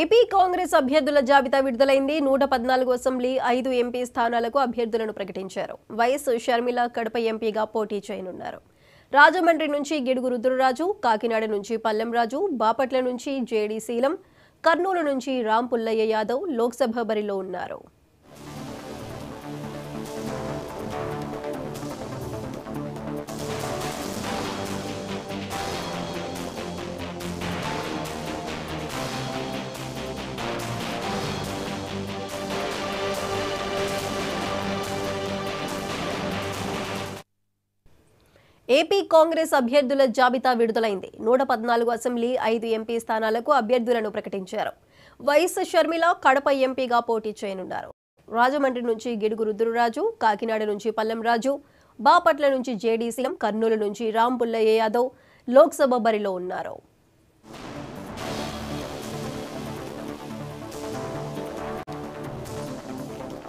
AP Congress అభ్యర్థుల జాబితా విడుదలైంది. 114 అసెంబ్లీ 5 ఎంపీ స్థానాలకు అభ్యర్థులను ప్రకటించారు. వైఎస్ షర్మిల కడప ఎంపీగా పోటీ చేయనున్నారు. రాజమండ్రి నుంచి గిడుగు రుద్రరాజు, కాకినాడ నుంచి పల్లెం రాజు, బాపట్ల నుంచి జేడీ శీలం, కర్నూలు నుంచి రామ్ పుల్లయ్య యాదవ్ లోక్సభ బరిలో ఉన్నారు. ఏపీ కాంగ్రెస్ అభ్యర్థుల జాబితా విడుదలైంది. 114 అసెంబ్లీ 5 ఎంపీ స్థానాలకు అభ్యర్థులను ప్రకటించారు. వైఎస్ షర్మిల కడప ఎంపీగా పోటీ చేయనున్నారు. రాజమండ్రి నుంచి గిడుగు రుద్రరాజు, కాకినాడ నుంచి పల్లెం రాజు, బాపట్ల నుంచి జేడీ శీలం, కర్నూలు నుంచి రామ్ పుల్లయ్య యాదవ్ లోక్సభ బరిలో ఉన్నారు.